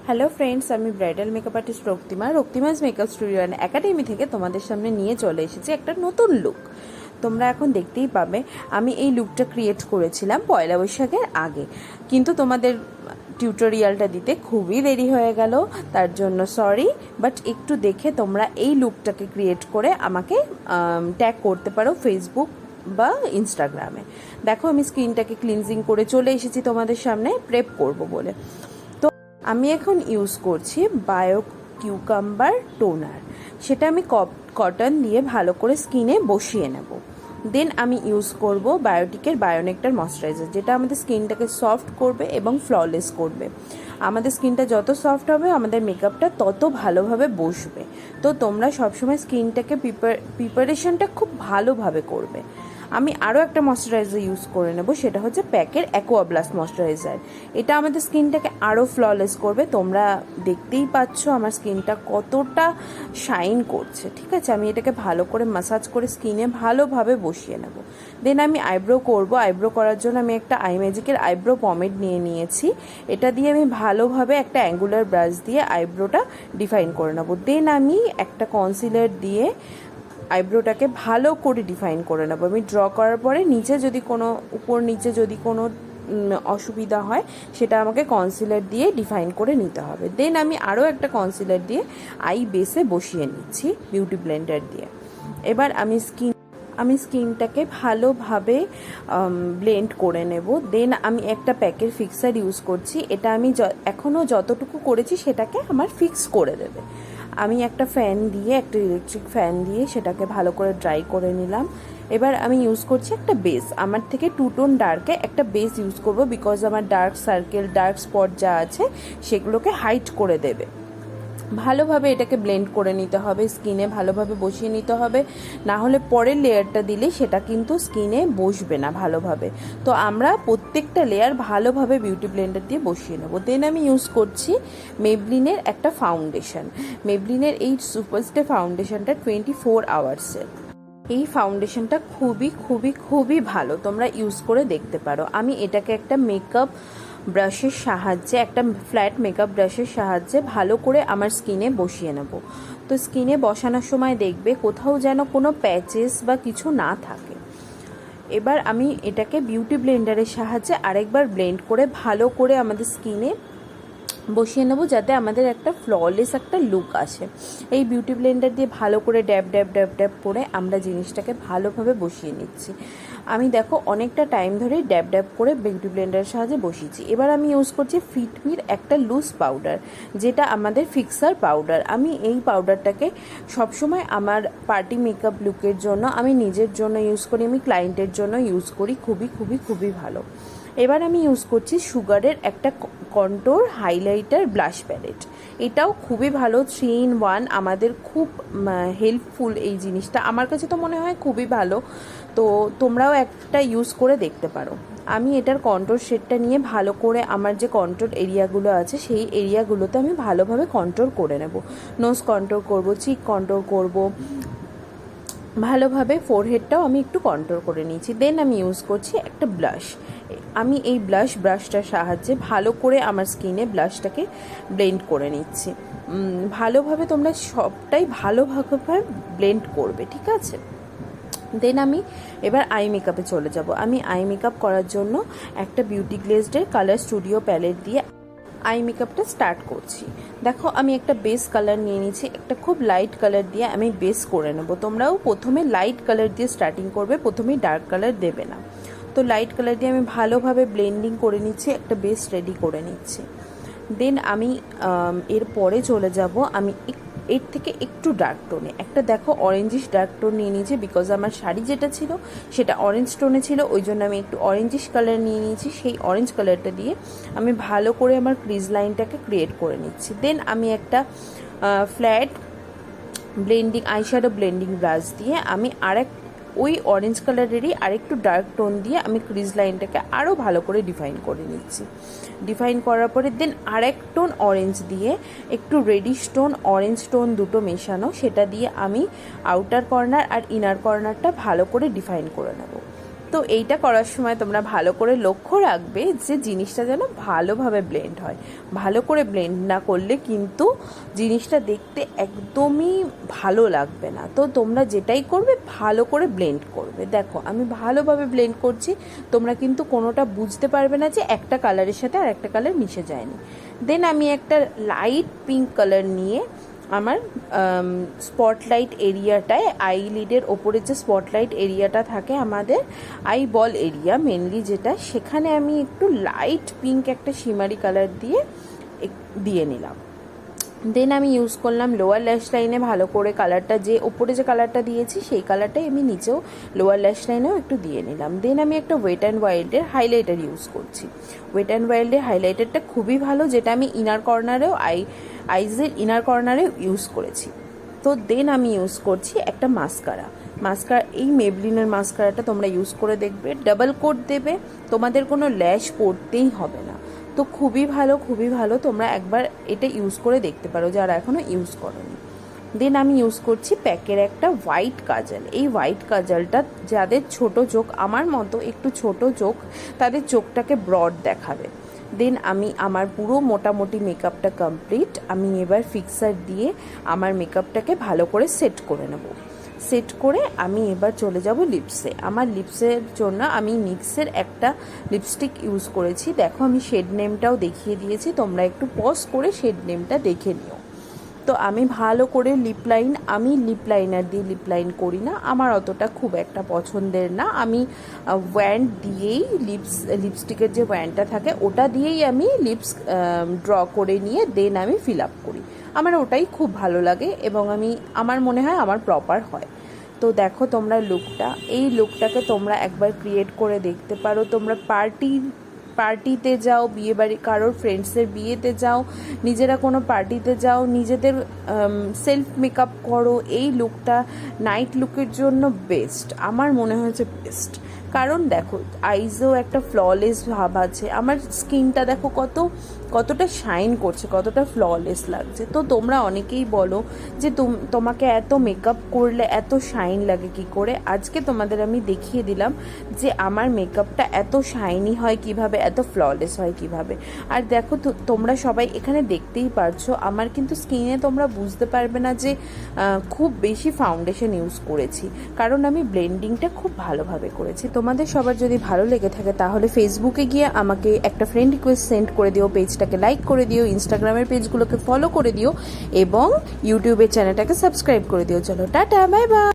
Hello friends, আমি bridal makeup artist Raktima's makeup studio and academy থেকে তোমাদের সামনে নিয়ে চলে এসেছি একটা নতুন লুক। তোমরা এখন দেখতেই পাবে আমি এই লুকটা ক্রিয়েট করেছিলাম পয়লা বৈশাখের আগে, কিন্তু তোমাদের টিউটোরিয়ালটা দিতে খুবই দেরি হয়ে গেল, তার জন্য সরি। বাট একটু দেখে তোমরা এই লুকটাকে ক্রিয়েট করে আমাকে ট্যাগ করতে পারো ফেসবুক বা ইনস্টাগ্রামে। দেখো আমি স্কিনটাকে ক্লিনজিং করে চলে এসেছি তোমাদের সামনে প্রেপ করব বলে। আমি এখন ইউজ করছি বায়ো কিউকাম্বার টোনার, সেটা আমি কটন দিয়ে ভালো করে স্কিনে বসিয়ে নেব। দেন আমি ইউজ করব বায়োটিকের বায়োনেক্টার ময়শ্চারাইজার, যেটা আমাদের স্কিনটাকে সফট করবে এবং ফ্ললেস করবে। আমাদের স্কিনটা যত সফট হবে আমাদের মেকআপটা তত ভালোভাবে বসবে। তো তোমরা সবসময় স্কিনটাকে প্রিপারেশনটা খুব ভালোভাবে করবে। আমি আরও একটা ময়শ্চারাইজার ইউজ করে নেব, সেটা হচ্ছে প্যাকের অ্যাকোয়া ব্লাস্ট ময়শ্চারাইজার। এটা আমাদের স্কিনটাকে আরও ফ্ললেস করবে। তোমরা দেখতেই পাচ্ছ আমার স্কিনটা কতটা শাইন করছে। ঠিক আছে, আমি এটাকে ভালো করে মাসাজ করে স্কিনে ভালোভাবে বসিয়ে নেব। দেন আমি আইব্রো করব। আইব্রো করার জন্য আমি একটা আই ম্যাজিকের আইব্রো পমেড নিয়ে নিয়েছি। এটা দিয়ে আমি ভালোভাবে একটা অ্যাঙ্গুলার ব্রাশ দিয়ে আইব্রোটা ডিফাইন করে নেব। দেন আমি একটা কনসিলার দিয়ে আইব্রোটাকে ভালো করে ডিফাইন করে নেব। আমি ড্র করার পরে নিচে যদি কোনো উপর নিচে যদি কোনো অসুবিধা হয় সেটা আমাকে কনসিলার দিয়ে ডিফাইন করে নিতে হবে। দেন আমি আরও একটা কনসিলার দিয়ে আই বেসে বসিয়ে নিচ্ছি বিউটি ব্লেন্ডার দিয়ে। এবার আমি স্কিনটাকে ভালোভাবে ব্লেন্ড করে নেব। দেন আমি একটা প্যাকের ফিক্সার ইউজ করছি। এটা আমি এখনও যতটুকু করেছি সেটাকে আমার ফিক্স করে দেবে। আমি একটা ইলেকট্রিক ফ্যান দিয়ে সেটাকে ভালো করে ড্রাই করে নিলাম। এবার আমি ইউজ করছি একটা বেস। আমার থেকে 2 টোন ডার্কে একটা বেস ইউজ করব, বিকজ আমার ডার্ক সার্কেল ডার্ক স্পট যা আছে সেগুলোকে হাইড করে দেবে। ভালোভাবে এটাকে ব্লেন্ড করে নিতে হবে, স্কিনে ভালোভাবে বসিয়ে নিতে হবে, না হলে পরের লেয়ারটা দিলে সেটা কিন্তু স্কিনে বসবে না ভালোভাবে। তো আমরা প্রত্যেকটা লেয়ার ভালোভাবে বিউটি ব্লেন্ডার দিয়ে বসিয়ে নেব। দেন আমি ইউজ করছি মেবলিনের একটা ফাউন্ডেশন। মেবলিনের এই সুপারস্টে ফাউন্ডেশনটা 24 আওয়ার্সের। এই ফাউন্ডেশনটা খুবই খুবই খুবই ভালো, তোমরা ইউজ করে দেখতে পারো। আমি এটাকে একটা মেকআপ ব্রাশের সাহায্যে, একটা ফ্ল্যাট মেকআপ ব্রাশের সাহায্যে ভালো করে আমার স্কিনে বসিয়ে নেব। তো স্কিনে বসানোর সময় দেখবে কোথাও যেন কোনো প্যাচেস বা কিছু না থাকে। এবার আমি এটাকে বিউটি ব্লেন্ডারের সাহায্যে আরেকবার ব্লেন্ড করে ভালো করে আমাদের স্কিনে বসিয়ে নেব, যাতে আমাদের একটা ফ্ললেস একটা লুক আসে। এই বিউটি ব্লেন্ডার দিয়ে ভালো করে ড্যাব ড্যাব ড্যাব ড্যাব করে আমরা জিনিসটাকে ভালোভাবে বসিয়ে নিচ্ছি। আমি দেখো অনেকটা টাইম ধরে ড্যাব ড্যাব করে বিউটি ব্লেন্ডারের সাহায্যে বসিয়েছি। এবার আমি ইউজ করছি ফিটমির একটা লুজ পাউডার, যেটা আমাদের ফিক্সার পাউডার। আমি এই পাউডারটাকে সবসময় আমার পার্টি মেকআপ লুকের জন্য, আমি নিজের জন্য ইউজ করি, আমি ক্লায়েন্টের জন্য ইউজ করি। খুবই খুবই খুবই ভালো। এবার আমি ইউজ করছি সুগারের একটা কন্ট্রোর হাইলাইটার ব্লাশ প্যালেট। এটাও খুবই ভালো, 3 in 1, আমাদের খুব হেল্পফুল এই জিনিসটা। আমার কাছে তো মনে হয় খুবই ভালো, তো তোমরাও একটা ইউজ করে দেখতে পারো। আমি এটার কন্ট্রোর শেডটা নিয়ে ভালো করে আমার যে কন্ট্রোর এরিয়াগুলো আছে সেই এরিয়াগুলোতে আমি ভালোভাবে কন্ট্রোর করে নেব। নোজ কন্ট্রোর করব, চিক কন্ট্রোর করব, ভালোভাবে ফোরহেডটাও আমি একটু কন্ট্রোল করে নিয়েছি। দেন আমি ইউজ করছি একটা ব্লাশ। আমি এই ব্রাশটার সাহায্যে ভালো করে আমার স্কিনে ব্লাশটাকে ব্লেন্ড করে নিচ্ছি। ভালোভাবে তোমরা সবটাই ভালোভাবে ব্লেন্ড করবে, ঠিক আছে? দেন আমি এবার আই মেকআপে চলে যাব। আমি আই মেকআপ করার জন্য একটা বিউটি গ্লেজডের কালার স্টুডিও প্যালেট দিয়ে আই মেকআপটা স্টার্ট করছি। দেখো আমি একটা বেস কালার নিয়ে নিয়েছি, একটা খুব লাইট কালার দিয়ে আমি বেস করে নেব। তোমরাও প্রথমে লাইট কালার দিয়ে স্টার্টিং করবে, প্রথমেই ডার্ক কালার দেবে না। তো লাইট কালার দিয়ে আমি ভালোভাবে ব্লেন্ডিং করে নিচ্ছি, একটা বেস রেডি করে নিচ্ছি। দেন আমি এরপরে চলে যাব আমি এর থেকে একটু ডার্ক টোনে একটা, দেখো অরেঞ্জিশ ডার্ক টোন নিয়ে নিয়েছি, বিকজ আমার শাড়ি যেটা ছিল সেটা অরেঞ্জ টোনে ছিল, ওই জন্য আমি একটু অরেঞ্জিশ কালার নিয়ে নিয়েছি। সেই অরেঞ্জ কালারটা দিয়ে আমি ভালো করে আমার ক্রিজ লাইনটাকে ক্রিয়েট করে নিচ্ছি। দেন আমি একটা ফ্ল্যাট আইশ্যাডো ব্লেন্ডিং ব্রাশ দিয়ে আমি ওই অরেঞ্জ কালারেরই আরেকটু ডার্ক টোন দিয়ে আমি ক্রিজ লাইনটাকে আরও ভালো করে ডিফাইন করে নিচ্ছি। ডিফাইন করার পরে দেন আরেক টোন অরেঞ্জ দিয়ে, একটু রেডিশ টোন অরেঞ্জ টোন দুটো মেশানো, সেটা দিয়ে আমি আউটার কর্নার আর ইনার কর্নারটা ভালো করে ডিফাইন করে নেব। তো এইটা করার সময় তোমরা ভালো করে লক্ষ্য রাখবে যে জিনিসটা যেন ভালোভাবে ব্লেন্ড হয়। ভালো করে ব্লেন্ড না করলে কিন্তু জিনিসটা দেখতে একদমই ভালো লাগবে না। তো তোমরা যেটাই করবে ভালো করে ব্লেন্ড করবে। দেখো আমি ভালোভাবে ব্লেন্ড করছি, তোমরা কিন্তু কোনোটা বুঝতে পারবে না যে একটা কালারের সাথে আর একটা কালার মিশে যায়নি। দেন আমি একটা লাইট পিঙ্ক কালার নিয়ে আমার স্পটলাইট এরিয়াটায়, আইলিডের ওপরে যে স্পটলাইট এরিয়াটা থাকে আমাদের আই বল এরিয়া মেনলি যেটা, সেখানে আমি একটু লাইট পিঙ্ক একটা শিমারি কালার দিয়ে নিলাম। দেন আমি ইউজ করলাম লোয়ার ল্যাশ লাইনে ভালো করে কালারটা, যে ওপরে যে কালারটা দিয়েছি সেই কালারটাই আমি নিচেও লোয়ার ল্যাশ লাইনেও একটু দিয়ে নিলাম। দেন আমি একটা ওয়েট অ্যান্ড ওয়াইল্ডের হাইলাইটার ইউজ করছি। ওয়েট অ্যান্ড ওয়াইল্ডের হাইলাইটারটা খুবই ভালো, যেটা আমি ইনার কর্নারেও আইজের ইনার কর্নারেও ইউজ করেছি। তো দেন আমি ইউজ করছি একটা মাস্কারা। এই মেবলিনের মাস্কারাটা তোমরা ইউজ করে দেখবে, ডাবল কোট দেবে, তোমাদের কোনো ল্যাশ পড়তেই হবে না। তো খুবই ভালো, তোমরা একবার এটা ইউজ করে দেখতে পারো যারা এখনও ইউজ করোনি। দেন আমি ইউজ করছি প্যাকের একটা হোয়াইট কাজল। এই হোয়াইট কাজলটা যাদের ছোট চোখ, আমার মতো একটু ছোট চোখ, তাদের চোখটাকে ব্রড দেখাবে। দেন আমি আমার পুরো মোটামুটি মেকআপটা কমপ্লিট। আমি এবার ফিক্সার দিয়ে আমার মেকআপটাকে ভালো করে সেট করে নেব। সেট করে আমি এবার চলে যাব লিপসে। আমার লিপসের জন্য আমি নিক্সের একটা লিপস্টিক ইউজ করেছি। দেখো আমি শেড নেমটাও দেখিয়ে দিয়েছি, তোমরা একটু পজ করে শেড নেমটা দেখে নিও। তো আমি ভালো করে আমি লিপ লাইনার দিয়ে লিপ লাইন করি না, আমার অতটা খুব একটা পছন্দের না। আমি ওয়্যান্ড দিয়েই লিপস্টিকের যে ওয়্যান্ডটা থাকে ওটা দিয়েই আমি লিপস ড্র করে নিয়ে দেন আমি ফিল আপ করি। আমার ওটাই খুব ভালো লাগে এবং আমার মনে হয় আমার প্রপার হয়। তো দেখো তোমরা এই লুকটাকে তোমরা একবার ক্রিয়েট করে দেখতে পারো। তোমরা পার্টিতে যাও, বিয়ে বাড়ি, কারোর ফ্রেন্ডসের বিয়েতে যাও, নিজেরা কোনো পার্টিতে যাও, নিজেদের সেলফ মেকআপ করো। এই লুকটা নাইট লুকের জন্য বেস্ট, আমার মনে হয়েছে বেস্ট। কারণ দেখো আইজেও একটা ফ্ললেস ভাব আছে, আমার স্কিনটা দেখো কতটা শাইন করছে, কতটা ফ্ললেস লাগছে। তো তোমরা অনেকেই বলো যে তোমাকে এত মেকআপ করলে এত শাইন লাগে কি করে। আজকে তোমাদের আমি দেখিয়ে দিলাম যে আমার মেকআপটা এত শাইনি হয় কিভাবে, এত ফ্ললেস হয় কিভাবে। আর দেখো তোমরা সবাই এখানে দেখতেই পারছো, আমার কিন্তু স্কিনে তোমরা বুঝতে পারবে না যে খুব বেশি ফাউন্ডেশন ইউজ করেছি, কারণ আমি ব্লেন্ডিংটা খুব ভালোভাবে করেছি। তোমাদের সবার যদি ভালো লেগে থাকে তাহলে ফেসবুকে গিয়ে আমাকে একটা ফ্রেন্ড রিকোয়েস্ট সেন্ড করে দিও, পেজটাকে লাইক করে দিও, ইনস্টাগ্রামের পেজগুলোকে ফলো করে দিও এবং ইউটিউবের চ্যানেলটাকে সাবস্ক্রাইব করে দিও। চলো টাটা, বাই বাই।